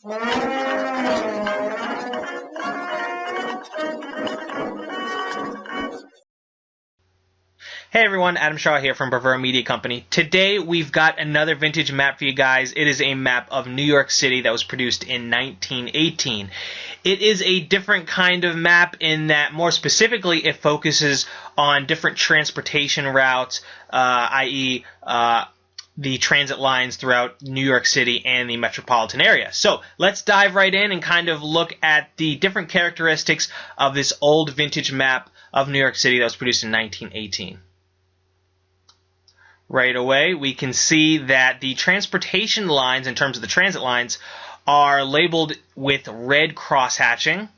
Hey everyone, Adam Shaw here from Bravura Media Company. Today we've got another vintage map for you guys. It is a map of New York City that was produced in 1918. It is a different kind of map in that more specifically it focuses on different transportation routes, i.e. The transit lines throughout New York City and the metropolitan area. So let's dive right in and kind of look at the different characteristics of this old vintage map of New York City that was produced in 1918. Right away, we can see that the transportation lines, in terms of the transit lines, are labeled with red cross-hatching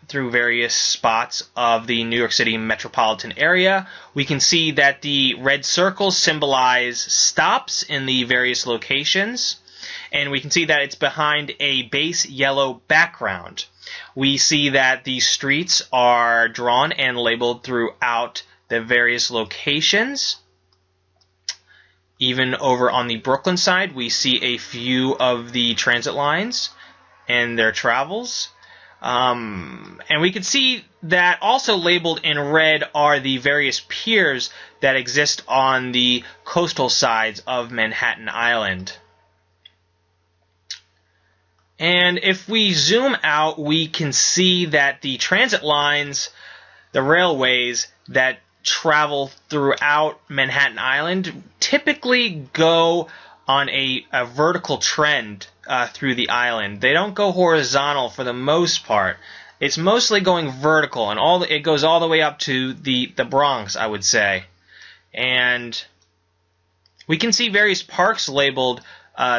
through various spots of the New York City metropolitan area. We can see that the red circles symbolize stops in the various locations, and we can see that it's behind a base yellow background. We see that the streets are drawn and labeled throughout the various locations. Even over on the Brooklyn side, we see a few of the transit lines and their travels. And we can see that also labeled in red are the various piers that exist on the coastal sides of Manhattan Island. And if we zoom out, we can see that the transit lines, the railways that travel throughout Manhattan Island typically go on a vertical trend through the island. They don't go horizontal for the most part. It's mostly going vertical, and it goes all the way up to the Bronx, I would say. And we can see various parks labeled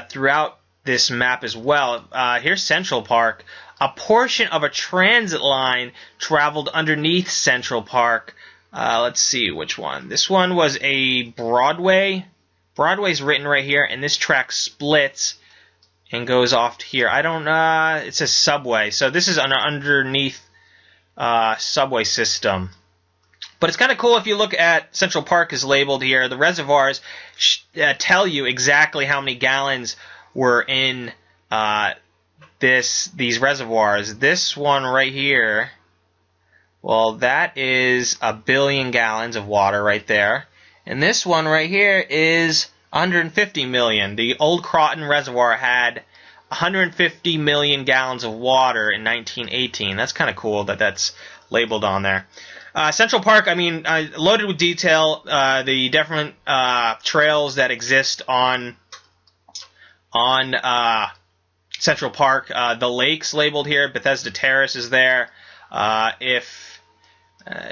throughout this map as well. Here's Central Park. A portion of a transit line traveled underneath Central Park. Let's see which one. This one was a Broadway. Broadway's written right here, and this track splits and goes off to here. It says subway. So this is an underneath subway system. But it's kind of cool if you look at Central Park is labeled here. The reservoirs tell you exactly how many gallons were in these reservoirs. This one right here, well, that is 1 billion gallons of water right there. And this one right here is 150 million. The old Croton Reservoir had 150 million gallons of water in 1918. That's kind of cool that that's labeled on there. Central Park, loaded with detail. The different trails that exist on Central Park. The lakes labeled here. Bethesda Terrace is there. If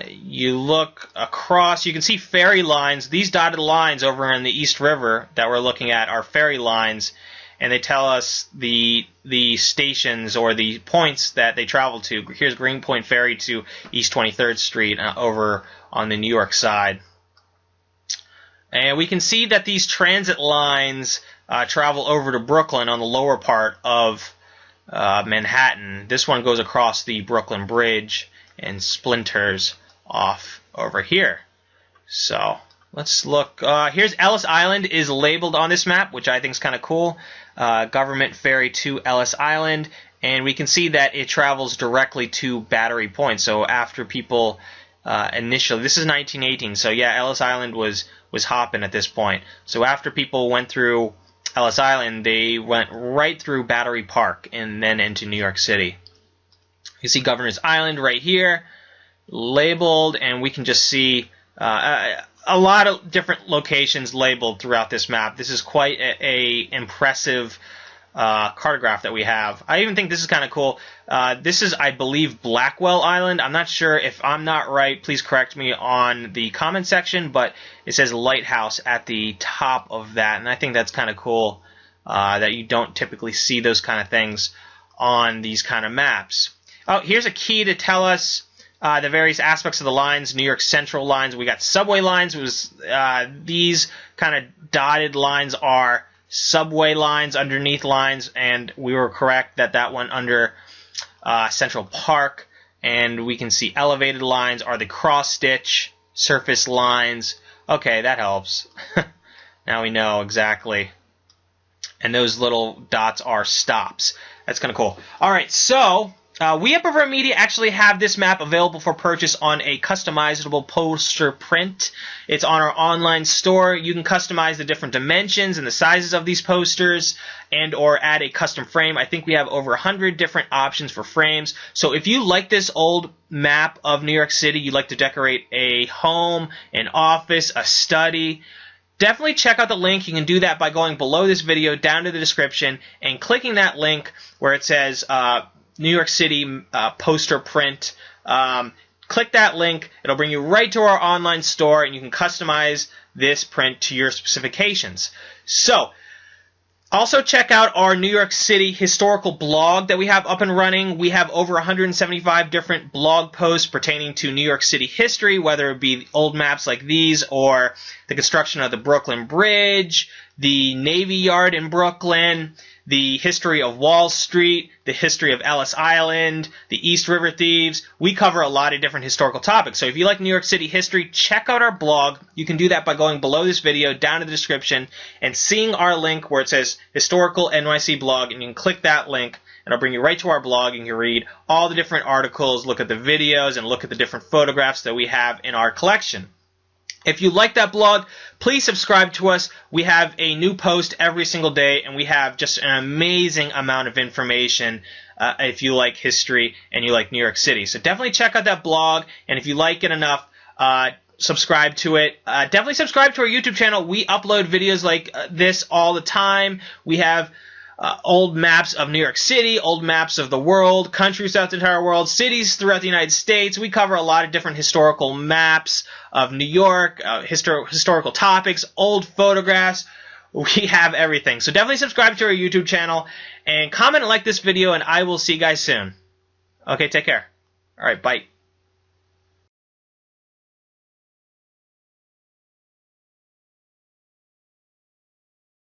you look across, you can see ferry lines. These dotted lines over in the East River that we're looking at are ferry lines, and they tell us the stations or the points that they travel to. Here's Greenpoint Ferry to East 23rd Street over on the New York side. And we can see that these transit lines travel over to Brooklyn on the lower part of Manhattan. This one goes across the Brooklyn Bridge and splinters off over here. So let's look. Here's Ellis Island is labeled on this map, which I think is kind of cool. Government ferry to Ellis Island, and we can see that it travels directly to Battery Point. So after people initially, this is 1918, so yeah, Ellis Island was hopping at this point. So after people went through Ellis Island, they went right through Battery Park and then into New York City. You see Governor's Island right here, labeled, and we can just see a lot of different locations labeled throughout this map. This is quite a impressive cartograph that we have. I even think this is kind of cool. This is, I believe, Blackwell Island. I'm not sure. If I'm not right, please correct me on the comment section, but it says lighthouse at the top of that, and I think that's kind of cool that you don't typically see those kind of things on these kind of maps. Oh, here's a key to tell us the various aspects of the lines. New York Central lines. We got subway lines. These kind of dotted lines are subway lines, underneath lines, and we were correct that that went under Central Park. And we can see elevated lines are the cross-stitch surface lines. Okay, that helps. Now we know exactly and those little dots are stops. That's kind of cool. All right, so we at Preferred Media actually have this map available for purchase on a customizable poster print. It's on our online store. You can customize the different dimensions and the sizes of these posters and or add a custom frame. I think we have over 100 different options for frames. So if you like this old map of New York City, you'd like to decorate a home, an office, a study, definitely check out the link. You can do that by going below this video down to the description and clicking that link where it says New York City poster print. Click that link. It'll bring you right to our online store, and you can customize this print to your specifications. So, also check out our New York City historical blog that we have up and running. We have over 175 different blog posts pertaining to New York City history, whether it be old maps like these or the construction of the Brooklyn Bridge, the Navy Yard in Brooklyn, the history of Wall Street, the history of Ellis Island, the East River Thieves. We cover a lot of different historical topics. So if you like New York City history, check out our blog. You can do that by going below this video, down to the description, and seeing our link where it says Historical NYC Blog, and you can click that link, and it'll bring you right to our blog, and you can read all the different articles, look at the videos, and look at the different photographs that we have in our collection. If you like that blog, please subscribe to us. We have a new post every single day, and we have just an amazing amount of information if you like history and you like New York City. So definitely check out that blog, and if you like it enough, subscribe to it. Definitely subscribe to our YouTube channel. We upload videos like this all the time. We have old maps of New York City, old maps of the world, countries throughout the entire world, cities throughout the United States. We cover a lot of different historical maps of New York, historical topics, old photographs. We have everything. So definitely subscribe to our YouTube channel and comment and like this video, and I will see you guys soon. Okay, take care. All right, bye.